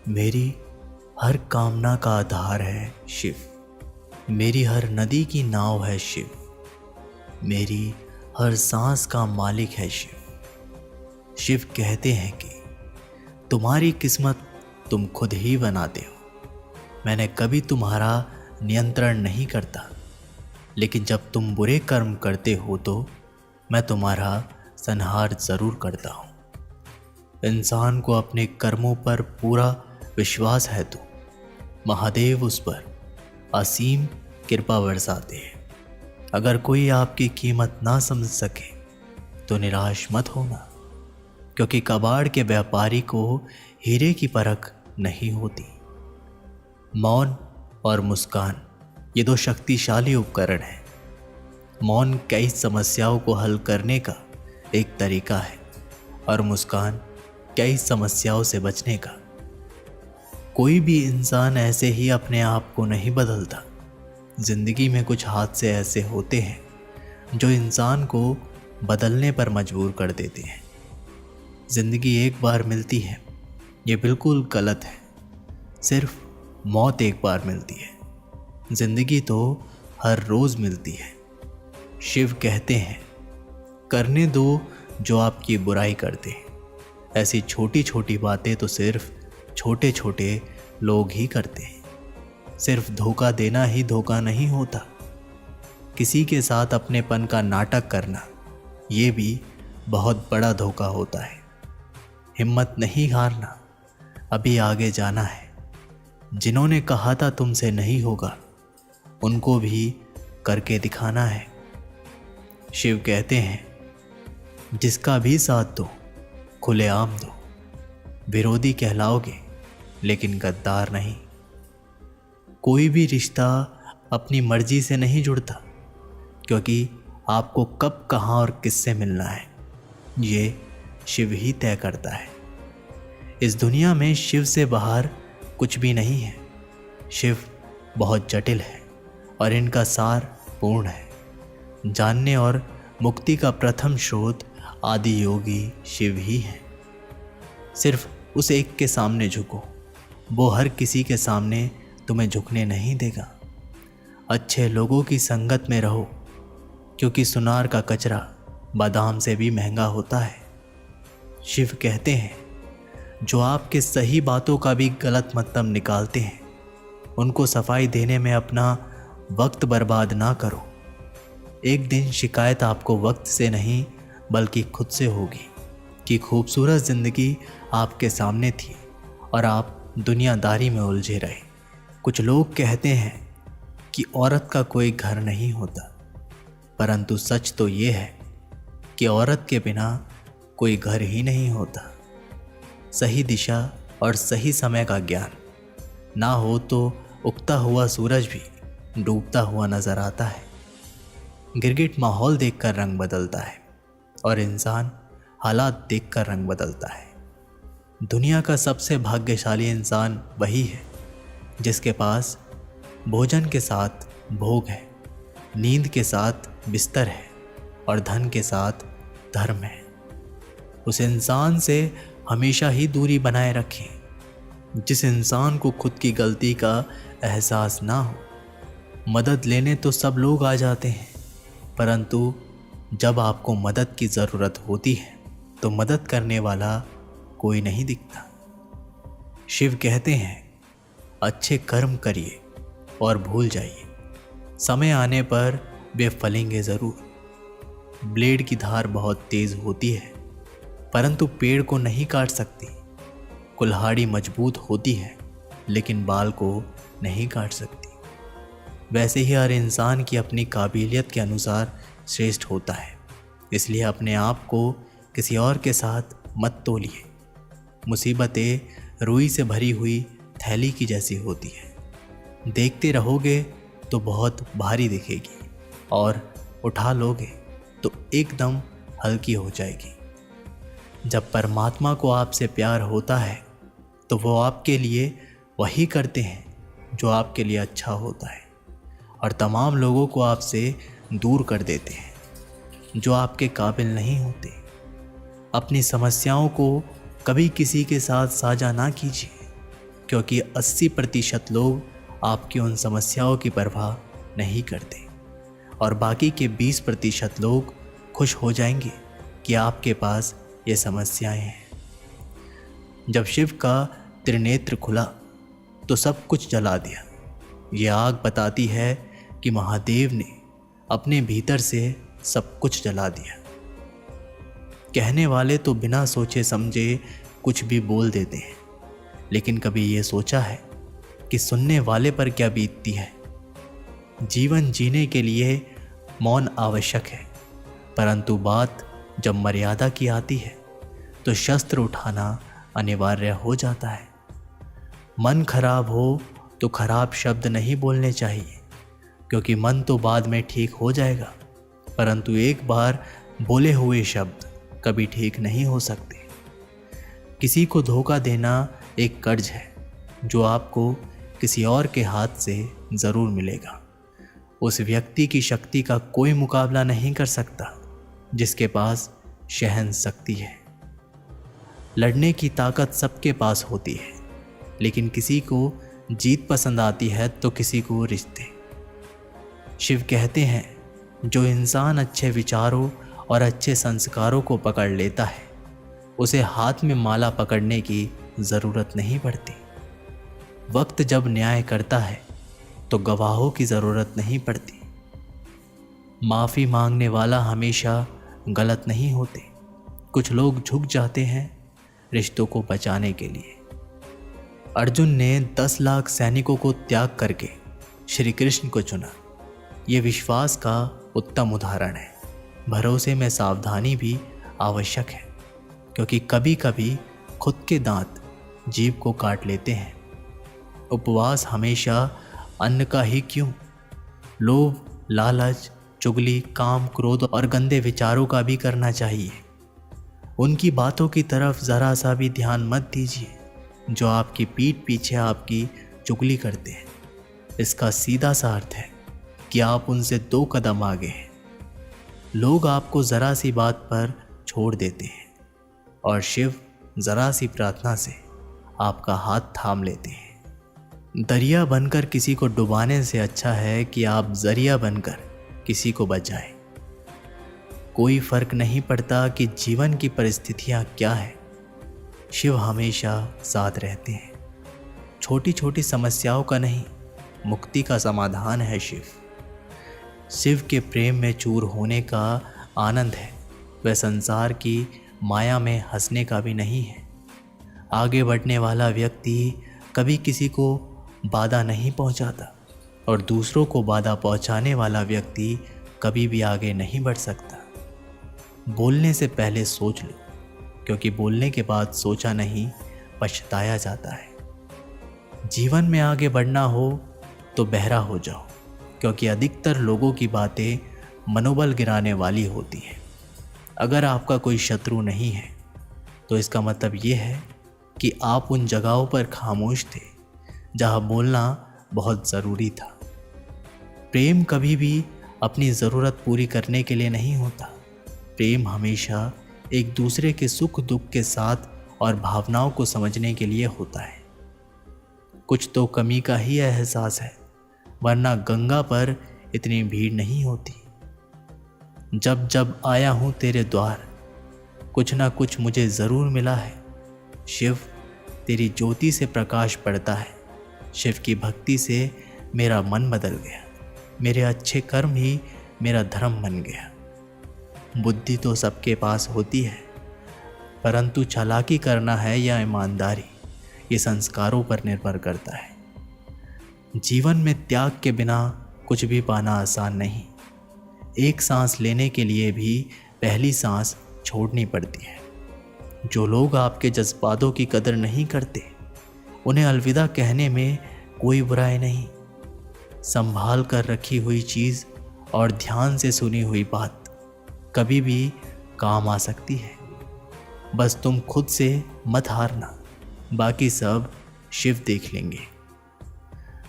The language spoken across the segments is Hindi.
मेरी हर कामना का आधार है शिव। मेरी हर नदी की नाव है शिव। मेरी हर सांस का मालिक है शिव। शिव कहते हैं कि तुम्हारी किस्मत तुम खुद ही बनाते हो। मैंने कभी तुम्हारा नियंत्रण नहीं करता, लेकिन जब तुम बुरे कर्म करते हो तो मैं तुम्हारा संहार जरूर करता हूँ। इंसान को अपने कर्मों पर पूरा विश्वास है तो महादेव उस पर असीम कृपा बरसाते हैं। अगर कोई आपकी कीमत ना समझ सके तो निराश मत होना, क्योंकि कबाड़ के व्यापारी को हीरे की परख नहीं होती। मौन और मुस्कान ये दो शक्तिशाली उपकरण हैं। मौन कई समस्याओं को हल करने का एक तरीका है और मुस्कान कई समस्याओं से बचने का। कोई भी इंसान ऐसे ही अपने आप को नहीं बदलता। जिंदगी में कुछ हादसे ऐसे होते हैं जो इंसान को बदलने पर मजबूर कर देते हैं। जिंदगी एक बार मिलती है, ये बिल्कुल गलत है। सिर्फ मौत एक बार मिलती है। जिंदगी तो हर रोज मिलती है। शिव कहते हैं, करने दो जो आपकी बुराई करते हैं। ऐसी छोटी छोटी बातें तो सिर्फ छोटे छोटे लोग ही करते हैं। सिर्फ धोखा देना ही धोखा नहीं होता। किसी के साथ अपनेपन का नाटक करना ये भी बहुत बड़ा धोखा होता है। हिम्मत नहीं हारना, अभी आगे जाना है। जिन्होंने कहा था तुमसे नहीं होगा, उनको भी करके दिखाना है। शिव कहते हैं, जिसका भी साथ दो खुलेआम दो। विरोधी कहलाओगे लेकिन गद्दार नहीं। कोई भी रिश्ता अपनी मर्जी से नहीं जुड़ता, क्योंकि आपको कब कहाँ और किससे मिलना है ये शिव ही तय करता है। इस दुनिया में शिव से बाहर कुछ भी नहीं है। शिव बहुत जटिल है और इनका सार पूर्ण है। जानने और मुक्ति का प्रथम स्रोत आदि योगी शिव ही है। सिर्फ उस एक के सामने झुको, वो हर किसी के सामने तुम्हें झुकने नहीं देगा। अच्छे लोगों की संगत में रहो, क्योंकि सुनार का कचरा बादाम से भी महंगा होता है। शिव कहते हैं, जो आपके सही बातों का भी गलत मतलब निकालते हैं, उनको सफाई देने में अपना वक्त बर्बाद ना करो। एक दिन शिकायत आपको वक्त से नहीं बल्कि खुद से होगी कि खूबसूरत ज़िंदगी आपके सामने थी और आप दुनियादारी में उलझे रहे। कुछ लोग कहते हैं कि औरत का कोई घर नहीं होता, परंतु सच तो ये है कि औरत के बिना कोई घर ही नहीं होता। सही दिशा और सही समय का ज्ञान ना हो तो उगता हुआ सूरज भी डूबता हुआ नजर आता है। गिरगिट माहौल देखकर रंग बदलता है और इंसान हालात देखकर रंग बदलता है। दुनिया का सबसे भाग्यशाली इंसान वही है जिसके पास भोजन के साथ भोग है, नींद के साथ बिस्तर है और धन के साथ धर्म है। उस इंसान से हमेशा ही दूरी बनाए रखें जिस इंसान को खुद की गलती का एहसास ना हो। मदद लेने तो सब लोग आ जाते हैं, परंतु जब आपको मदद की ज़रूरत होती है तो मदद करने वाला कोई नहीं दिखता। शिव कहते हैं, अच्छे कर्म करिए और भूल जाइए, समय आने पर वे फलेंगे ज़रूर। ब्लेड की धार बहुत तेज़ होती है, परंतु पेड़ को नहीं काट सकती। कुल्हाड़ी मजबूत होती है, लेकिन बाल को नहीं काट सकती। वैसे ही हर इंसान की अपनी काबिलियत के अनुसार श्रेष्ठ होता है। इसलिए अपने आप को किसी और के साथ मत तोलिए। मुसीबतें रुई से भरी हुई थैली की जैसी होती है। देखते रहोगे तो बहुत भारी दिखेगी और उठा लोगे तो एकदम हल्की हो जाएगी। जब परमात्मा को आपसे प्यार होता है तो वो आपके लिए वही करते हैं जो आपके लिए अच्छा होता है, और तमाम लोगों को आपसे दूर कर देते हैं जो आपके काबिल नहीं होते। अपनी समस्याओं को कभी किसी के साथ साझा ना कीजिए, क्योंकि 80% लोग आपकी उन समस्याओं की परवाह नहीं करते और बाकी के 20% लोग खुश हो जाएंगे कि आपके पास ये समस्याएं हैं। जब शिव का त्रिनेत्र खुला तो सब कुछ जला दिया। ये आग बताती है कि महादेव ने अपने भीतर से सब कुछ जला दिया। कहने वाले तो बिना सोचे समझे कुछ भी बोल देते हैं, लेकिन कभी ये सोचा है कि सुनने वाले पर क्या बीतती है। जीवन जीने के लिए मौन आवश्यक है, परंतु बात जब मर्यादा की आती है तो शस्त्र उठाना अनिवार्य हो जाता है। मन खराब हो तो खराब शब्द नहीं बोलने चाहिए, क्योंकि मन तो बाद में ठीक हो जाएगा, परंतु एक बार बोले हुए शब्द कभी ठीक नहीं हो सकते। किसी को धोखा देना एक कर्ज है जो आपको किसी और के हाथ से ज़रूर मिलेगा। उस व्यक्ति की शक्ति का कोई मुकाबला नहीं कर सकता जिसके पास सहन शक्ति है। लड़ने की ताकत सबके पास होती है, लेकिन किसी को जीत पसंद आती है तो किसी को रिश्ते। शिव कहते हैं, जो इंसान अच्छे विचारों और अच्छे संस्कारों को पकड़ लेता है उसे हाथ में माला पकड़ने की ज़रूरत नहीं पड़ती। वक्त जब न्याय करता है तो गवाहों की ज़रूरत नहीं पड़ती। माफ़ी मांगने वाला हमेशा गलत नहीं होते। कुछ लोग झुक जाते हैं रिश्तों को बचाने के लिए। अर्जुन ने 10 लाख सैनिकों को त्याग करके श्री कृष्ण को चुना। ये विश्वास का उत्तम उदाहरण है। भरोसे में सावधानी भी आवश्यक है, क्योंकि कभी कभी खुद के दांत जीभ को काट लेते हैं। उपवास हमेशा अन्न का ही क्यों, लोभ, लालच, चुगली, काम, क्रोध और गंदे विचारों का भी करना चाहिए। उनकी बातों की तरफ ज़रा सा भी ध्यान मत दीजिए जो आपकी पीठ पीछे आपकी चुगली करते हैं। इसका सीधा सा अर्थ है कि आप उनसे 2 कदम आगे हैं। लोग आपको ज़रा सी बात पर छोड़ देते हैं और शिव ज़रा सी प्रार्थना से आपका हाथ थाम लेते हैं। दरिया बनकर किसी को डुबाने से अच्छा है कि आप जरिया बनकर किसी को बचाएं। कोई फर्क नहीं पड़ता कि जीवन की परिस्थितियां क्या है, शिव हमेशा साथ रहते हैं। छोटी छोटी समस्याओं का नहीं, मुक्ति का समाधान है शिव। शिव के प्रेम में चूर होने का आनंद है, वह संसार की माया में हंसने का भी नहीं है। आगे बढ़ने वाला व्यक्ति कभी किसी को बाधा नहीं पहुंचाता और दूसरों को बाधा पहुंचाने वाला व्यक्ति कभी भी आगे नहीं बढ़ सकता। बोलने से पहले सोच लो, क्योंकि बोलने के बाद सोचा नहीं पछताया जाता है। जीवन में आगे बढ़ना हो तो बहरा हो जाओ, क्योंकि अधिकतर लोगों की बातें मनोबल गिराने वाली होती हैं। अगर आपका कोई शत्रु नहीं है तो इसका मतलब ये है कि आप उन जगहों पर खामोश थे जहां बोलना बहुत ज़रूरी था। प्रेम कभी भी अपनी ज़रूरत पूरी करने के लिए नहीं होता। प्रेम हमेशा एक दूसरे के सुख दुख के साथ और भावनाओं को समझने के लिए होता है। कुछ तो कमी का ही एहसास है, वरना गंगा पर इतनी भीड़ नहीं होती। जब जब आया हूँ तेरे द्वार, कुछ ना कुछ मुझे ज़रूर मिला है। शिव, तेरी ज्योति से प्रकाश पड़ता है। शिव की भक्ति से मेरा मन बदल गया। मेरे अच्छे कर्म ही मेरा धर्म बन गया। बुद्धि तो सबके पास होती है, परंतु चालाकी करना है या ईमानदारी, ये संस्कारों पर निर्भर करता है। जीवन में त्याग के बिना कुछ भी पाना आसान नहीं। एक सांस लेने के लिए भी पहली सांस छोड़नी पड़ती है। जो लोग आपके जज्बातों की कदर नहीं करते, उन्हें अलविदा कहने में कोई बुराई नहीं। संभाल कर रखी हुई चीज़ और ध्यान से सुनी हुई बात कभी भी काम आ सकती है। बस तुम खुद से मत हारना, बाकी सब शिव देख लेंगे।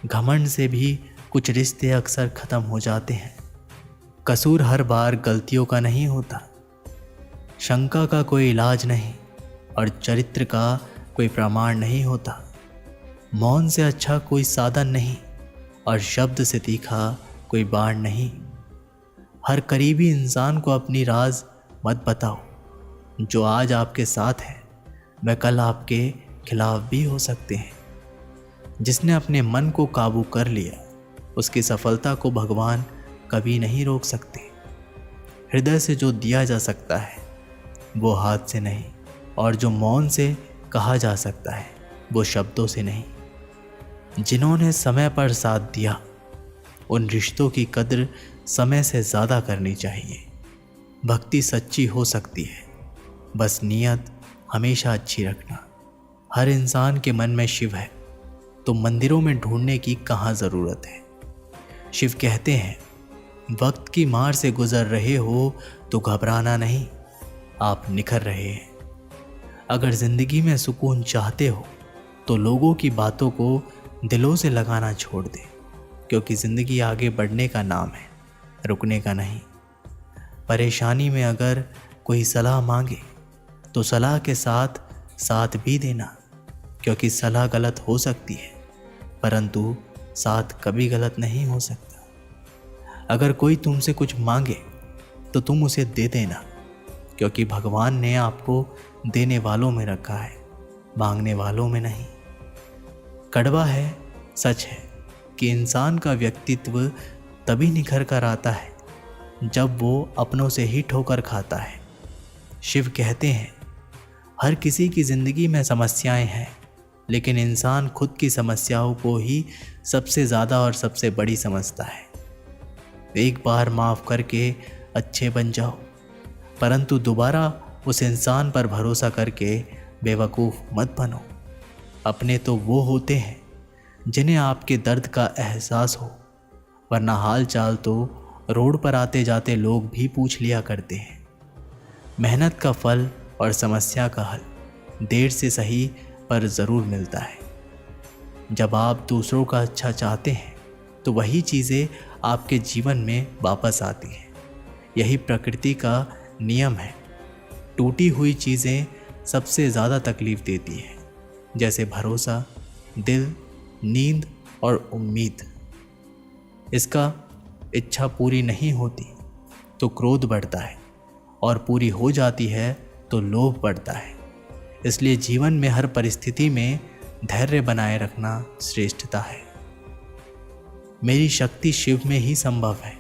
घमंड से भी कुछ रिश्ते अक्सर ख़त्म हो जाते हैं। कसूर हर बार गलतियों का नहीं होता। शंका का कोई इलाज नहीं और चरित्र का कोई प्रमाण नहीं होता। मौन से अच्छा कोई साधन नहीं और शब्द से तीखा कोई बाण नहीं। हर करीबी इंसान को अपनी राज मत बताओ। जो आज आपके साथ है वह कल आपके खिलाफ भी हो सकते हैं। जिसने अपने मन को काबू कर लिया उसकी सफलता को भगवान कभी नहीं रोक सकते। हृदय से जो दिया जा सकता है वो हाथ से नहीं, और जो मौन से कहा जा सकता है वो शब्दों से नहीं। जिन्होंने समय पर साथ दिया उन रिश्तों की कद्र समय से ज़्यादा करनी चाहिए। भक्ति सच्ची हो सकती है, बस नीयत हमेशा अच्छी रखना। हर इंसान के मन में शिव है तो मंदिरों में ढूंढने की कहाँ ज़रूरत है। शिव कहते हैं, वक्त की मार से गुजर रहे हो तो घबराना नहीं, आप निखर रहे हैं। अगर ज़िंदगी में सुकून चाहते हो तो लोगों की बातों को दिलों से लगाना छोड़ दें, क्योंकि ज़िंदगी आगे बढ़ने का नाम है, रुकने का नहीं। परेशानी में अगर कोई सलाह मांगे तो सलाह के साथ साथ भी देना, क्योंकि सलाह गलत हो सकती है परंतु साथ कभी गलत नहीं हो सकता। अगर कोई तुमसे कुछ मांगे तो तुम उसे दे देना, क्योंकि भगवान ने आपको देने वालों में रखा है, मांगने वालों में नहीं। कड़वा है, सच है कि इंसान का व्यक्तित्व तभी निखर कर आता है जब वो अपनों से ही ठोकर खाता है। शिव कहते हैं, हर किसी की ज़िंदगी में समस्याएं हैं, लेकिन इंसान खुद की समस्याओं को ही सबसे ज़्यादा और सबसे बड़ी समझता है। एक बार माफ़ करके अच्छे बन जाओ, परंतु दोबारा उस इंसान पर भरोसा करके बेवकूफ़ मत बनो। अपने तो वो होते हैं जिन्हें आपके दर्द का एहसास हो, वरना हाल चाल तो रोड पर आते जाते लोग भी पूछ लिया करते हैं। मेहनत का फल और समस्या का हल देर से सही पर ज़रूर मिलता है। जब आप दूसरों का अच्छा चाहते हैं तो वही चीज़ें आपके जीवन में वापस आती हैं। यही प्रकृति का नियम है। टूटी हुई चीज़ें सबसे ज़्यादा तकलीफ़ देती हैं, जैसे भरोसा, दिल, नींद और उम्मीद। इसका इच्छा पूरी नहीं होती तो क्रोध बढ़ता है, और पूरी हो जाती है तो लोभ बढ़ता है। इसलिए जीवन में हर परिस्थिति में धैर्य बनाए रखना श्रेष्ठता है। मेरी शक्ति शिव में ही संभव है।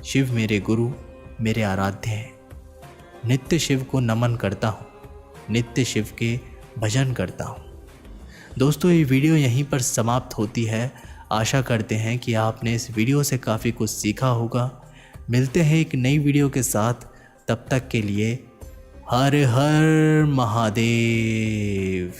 शिव मेरे गुरु, मेरे आराध्य हैं। नित्य शिव को नमन करता हूँ, नित्य शिव के भजन करता हूँ। दोस्तों, ये वीडियो यहीं पर समाप्त होती है। आशा करते हैं कि आपने इस वीडियो से काफ़ी कुछ सीखा होगा। मिलते हैं एक नई वीडियो के साथ, तब तक के लिए हर हर महादेव।